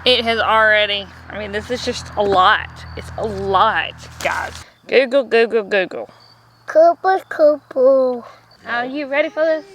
It has already, I mean, this is just a lot. It's a lot, guys. Google, Google, Google. Cooper, Cooper. Are you ready for this?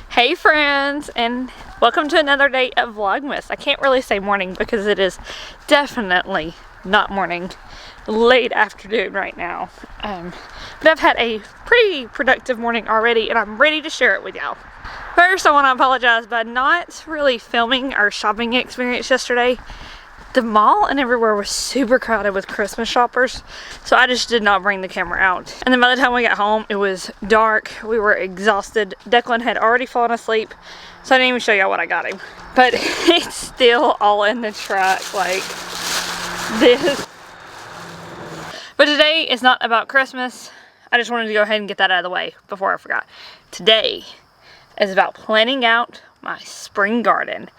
Hey friends, and welcome to another day of Vlogmas. I can't really say morning because it is definitely not morning, late afternoon right now. But I've had a pretty productive morning already and I'm ready to share it with y'all. First, I want to apologize by not really filming our shopping experience yesterday. The mall and everywhere was super crowded with Christmas shoppers, so I just did not bring the camera out. And then by the time we got home, it was dark. We were exhausted. Declan had already fallen asleep, so I didn't even show y'all what I got him. But it's still all in the truck like this. But today is not about Christmas. I just wanted to go ahead and get that out of the way before I forgot. Today is about planning out my spring garden.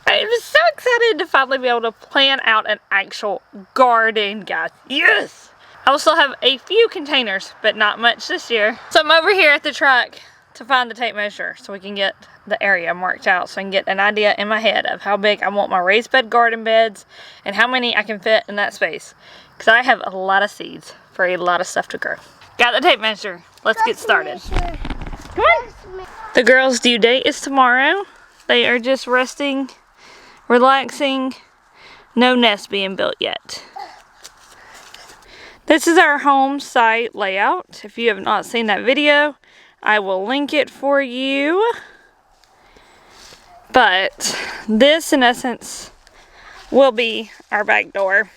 I'm so excited to finally be able to plan out an actual garden, guys. Yes! I will still have a few containers, but not much this year. So I'm over here at the truck to find the tape measure so we can get the area marked out so I can get an idea in my head of how big I want my raised bed garden beds and how many I can fit in that space. Because I have a lot of seeds for a lot of stuff to grow. Got the tape measure. Let's get started. Come on. The girls' due date is tomorrow. They are just resting, relaxing, no nest being built yet. This is our home site layout. If you have not seen that video, I will link it for you. But this, in essence, will be our back door.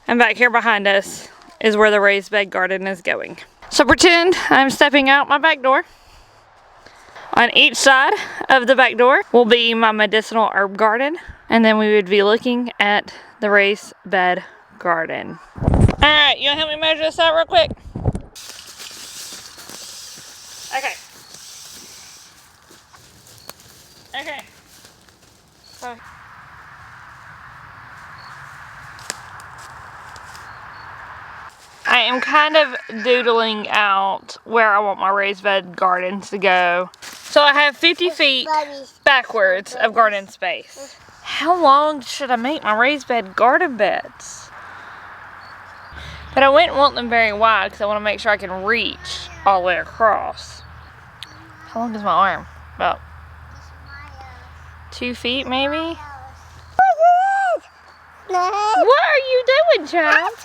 And back here behind us is where the raised bed garden is going. So pretend I'm stepping out my back door. On each side of the back door will be my medicinal herb garden, and then we would be looking at the raised bed garden. Alright, you wanna help me measure this out real quick? Okay. Okay. So I am kind of doodling out where I want my raised bed gardens to go. So I have 50 feet backwards of garden space. How long should I make my raised bed garden beds? But I wouldn't want them very wide because I want to make sure I can reach all the way across. How long is my arm? About 2 feet maybe? What are you doing, child?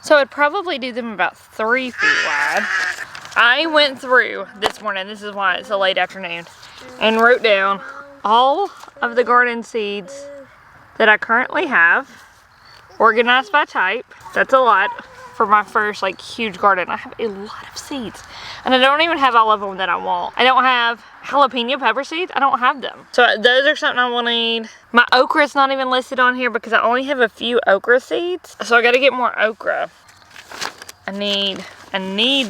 So I'd probably do them about 3 feet wide. I went through this morning, this is why it's a late afternoon, and wrote down all of the garden seeds that I currently have, organized by type. That's a lot for my first like huge garden. I have a lot of seeds, and I don't even have all of them that I want. I don't have jalapeno pepper seeds. I don't have them. So those are something I will need. My okra is not even listed on here because I only have a few okra seeds. So I got to get more okra. I need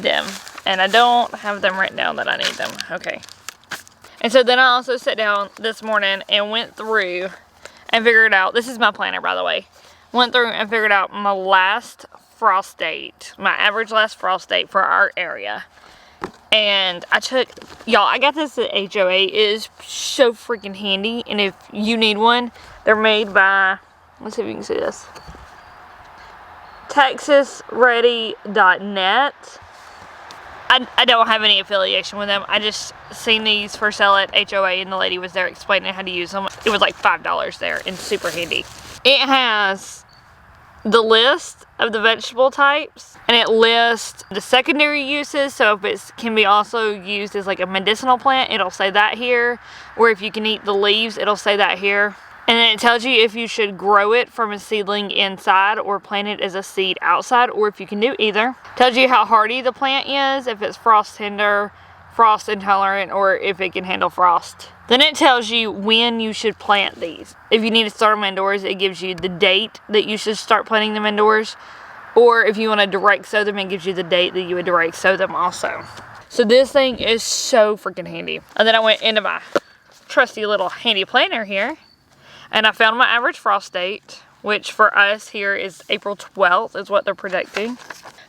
them. And I don't have them written down that I need them. Okay. And so then I also sat down this morning and went through and figured out, this is my planner by the way, went through and figured out my last frost date, my average last frost date for our area. And I took, y'all, I got this at HOA. It is so freaking handy. And if you need one, they're made by, let's see if you can see this, TexasReady.net. I don't have any affiliation with them. I just seen these for sale at HOA and the lady was there explaining how to use them. It was like $5 there and super handy. It has the list of the vegetable types and it lists the secondary uses. So if it can be also used as like a medicinal plant, it'll say that here. Or if you can eat the leaves, it'll say that here. And then it tells you if you should grow it from a seedling inside or plant it as a seed outside, or if you can do either. Tells you how hardy the plant is, if it's frost tender, frost intolerant, or if it can handle frost. Then it tells you when you should plant these. If you need to start them indoors, it gives you the date that you should start planting them indoors. Or if you want to direct sow them, it gives you the date that you would direct sow them also. So this thing is so freaking handy. And then I went into my trusty little handy planner here. And I found my average frost date, which for us here is April 12th is what they're predicting.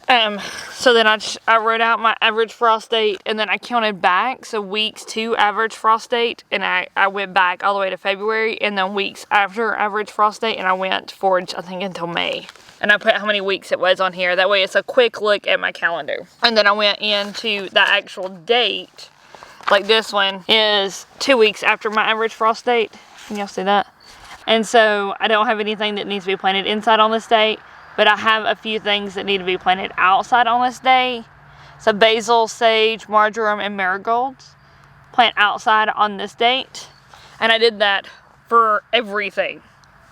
So then I wrote out my average frost date, and then I counted back, so weeks to average frost date, and I went back all the way to February, and then weeks after average frost date, and I went forward, I think, until May. And I put how many weeks it was on here. That way it's a quick look at my calendar. And then I went into the actual date. Like this one is 2 weeks after my average frost date. Can y'all see that? And so I don't have anything that needs to be planted inside on this date, but I have a few things that need to be planted outside on this day. So basil, sage, marjoram, and marigolds plant outside on this date. And I did that for everything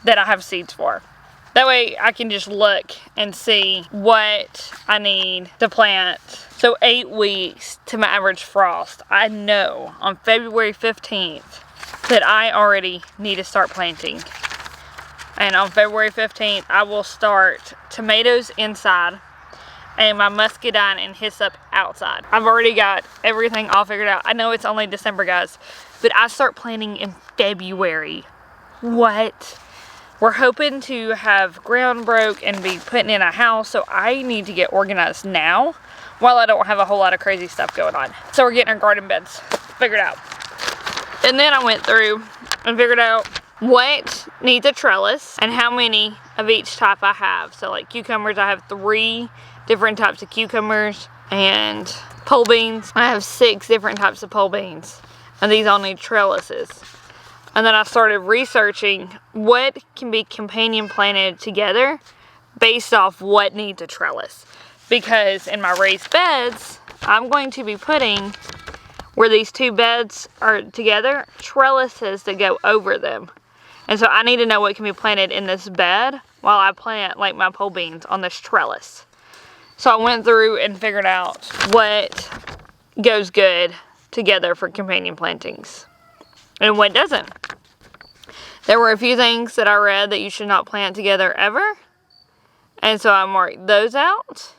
that I have seeds for. That way I can just look and see what I need to plant. So 8 weeks to my average frost. I know on February 15th that I already need to start planting. And on February 15th, I will start tomatoes inside and my muscadine and hyssop outside. I've already got everything all figured out. I know it's only December, guys, but I start planting in February. What? We're hoping to have ground broke and be putting in a house, so I need to get organized now while I don't have a whole lot of crazy stuff going on. So we're getting our garden beds figured out. And then I went through and figured out what needs a trellis and how many of each type I have. So like cucumbers, I have 3 different types of cucumbers, and pole beans, I have 6 different types of pole beans, and these all need trellises. And then I started researching what can be companion planted together based off what needs a trellis. Because in my raised beds, I'm going to be putting, where these 2 beds are together, trellises that go over them. And so I need to know what can be planted in this bed while I plant like my pole beans on this trellis. So I went through and figured out what goes good together for companion plantings and what doesn't. There were a few things that I read that you should not plant together ever. And so I marked those out.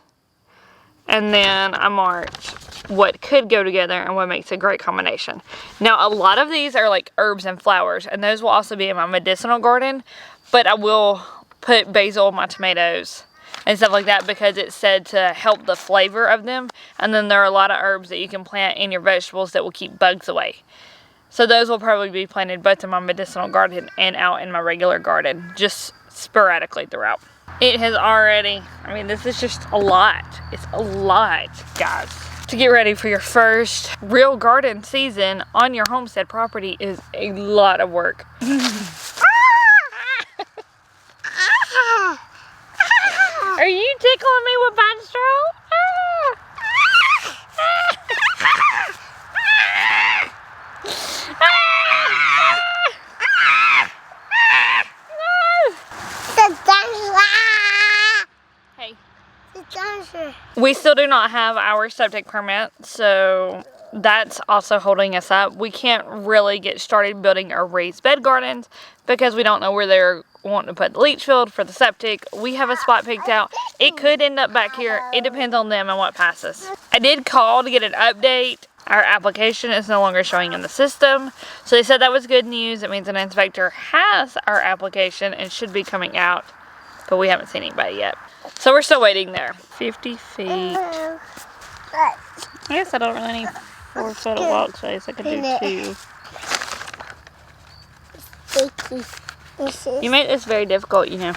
And then I marked what could go together and what makes a great combination. Now, a lot of these are like herbs and flowers, and those will also be in my medicinal garden, but I will put basil in my tomatoes and stuff like that because it's said to help the flavor of them. And then there are a lot of herbs that you can plant in your vegetables that will keep bugs away. So those will probably be planted both in my medicinal garden and out in my regular garden, just sporadically throughout. It has already, I mean, this is just a lot. It's a lot, guys. To get ready for your first real garden season on your homestead property is a lot of work. Are you tickling me with pine straw? We still do not have our septic permit, so that's also holding us up. We can't really get started building our raised bed gardens because we don't know where they're wanting to put the leach field for the septic. We have a spot picked out. It could end up back here. It depends on them and what passes. I did call to get an update. Our application is no longer showing in the system. So they said that was good news. It means an inspector has our application and should be coming out, but we haven't seen anybody yet. So we're still waiting there. 50 feet. I guess I don't really need 4 foot of walk space. I could do 2. You made this very difficult, you know.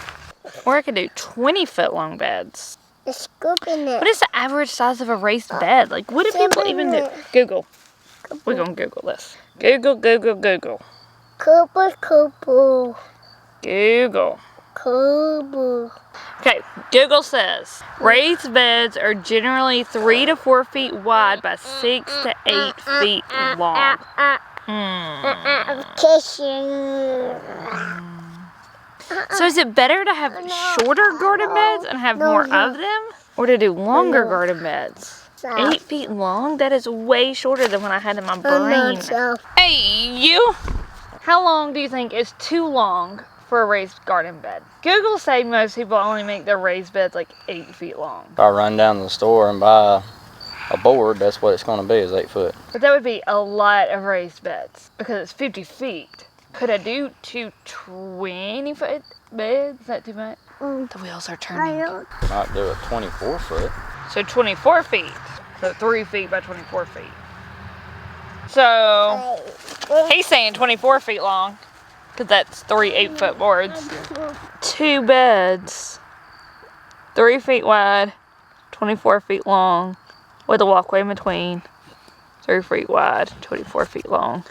Or I could do 20-foot long beds. What is the average size of a raised bed? Like, what do people even do? Google. We're going to Google this. Google. Google. Okay, Google says raised beds are generally 3 to 4 feet wide by 6 to 8 feet long. So is it better to have shorter garden beds and have more of them, or to do longer garden beds? 8 feet long? That is way shorter than what I had in my brain. Hey, you! How long do you think is too long for a raised garden bed? Google say most people only make their raised beds like 8 feet long. If I run down to the store and buy a board, that's what it's going to be, is 8 foot. But that would be a lot of raised beds because it's 50 feet. Could I do 2 20-foot beds? Is that too much? The wheels are turning. Might do a 24 foot. So 24 feet. So 3 feet by 24 feet. So he's saying 24 feet long, because that's 3 8-foot boards. 2 beds, 3 feet wide, 24 feet long, with a walkway in between. 3 feet wide, 24 feet long.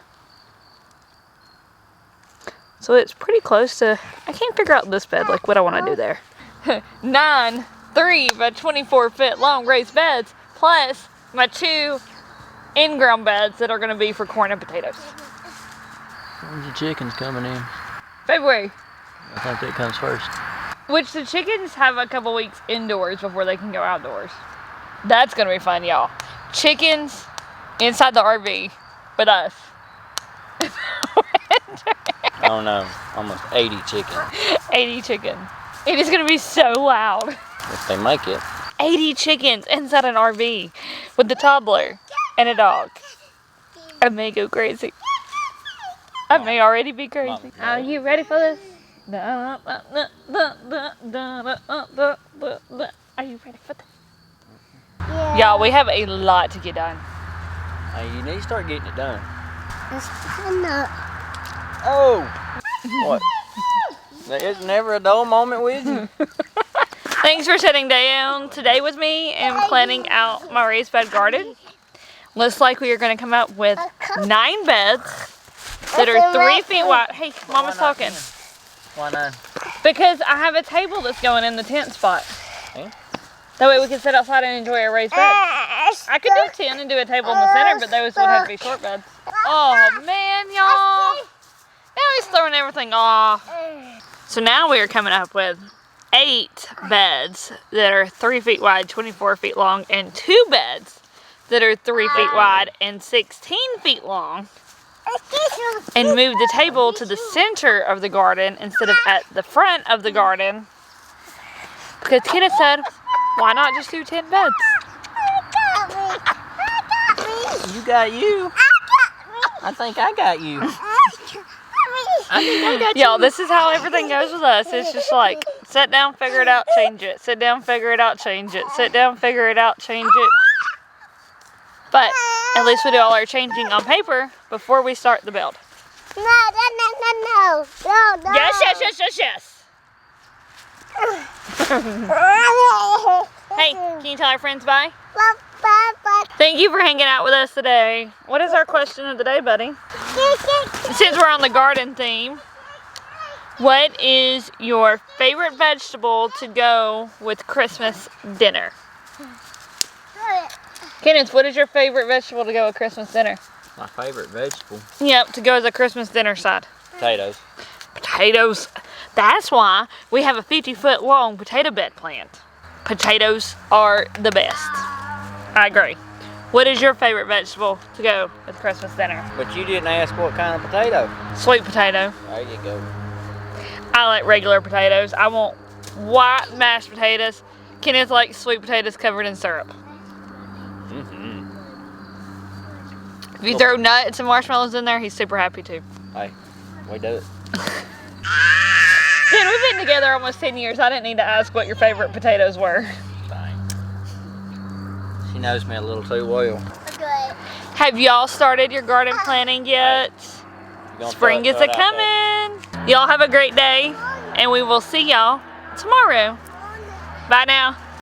So it's pretty close to, I can't figure out this bed, like what I want to do there. 9 3 by 24 foot long raised beds, plus my 2 in-ground beds that are going to be for corn and potatoes. When's the chickens coming in? February. I think that comes first. Which the chickens have a couple weeks indoors before they can go outdoors. That's going to be fun, y'all. Chickens inside the RV, but us. I don't know, almost 80 chickens. 80 chickens. It is going to be so loud. If they make it. 80 chickens inside an RV with the toddler and a dog. I may go crazy. I may already be crazy. Are you ready for this? Are you ready for this? Yeah. Y'all, we have a lot to get done. Hey, you need to start getting it done. It's enough. Oh! What? There's never a dull moment with you. Thanks for sitting down today with me and planning out my raised bed garden. Looks like we are going to come up with 9 beds that are 3 feet wide. Hey, Mama's talking. Why not? Because I have a table that's going in the tent spot. Eh? That way we can sit outside and enjoy our raised bed. I could do 10 and do a table in the center, but those would have to be short beds. Oh man, y'all. Now he's throwing everything off. So now we are coming up with 8 beds that are 3 feet wide, 24 feet long, and 2 beds that are 3 feet wide and 16 feet long. And move the table to the center of the garden instead of at the front of the garden. Because Kenneth said, why not just do 10 beds? You got you. I think I got you. I think I got you. Y'all, this is how everything goes with us. It's just like, sit down, figure it out, change it. Sit down, figure it out, change it. Sit down, figure it out, change it. But at least we do all our changing on paper before we start the build. No. Yes, yes, yes, yes, yes. Hey, can you tell our friends bye? Thank you for hanging out with us today. What is our question of the day, buddy? Since we're on the garden theme, what is your favorite vegetable to go with Christmas dinner? Kenneth, what is your favorite vegetable to go with Christmas dinner? My favorite vegetable. Yep, to go as a Christmas dinner side. Potatoes. Potatoes. That's why we have a 50-foot long potato bed plant. Potatoes are the best. I agree. What is your favorite vegetable to go with Christmas dinner? But you didn't ask what kind of potato. Sweet potato. There you go. I like regular potatoes. I want white mashed potatoes. Kenneth likes sweet potatoes covered in syrup. Mm-hmm. If you throw nuts and marshmallows in there, he's super happy too. Hey, we do it. Dude, we've been together almost 10 years. I didn't need to ask what your favorite potatoes were. Dang. She knows me a little too well. Have y'all started your garden planning yet? Spring is a-coming. Y'all have a great day, and we will see y'all tomorrow. Bye now.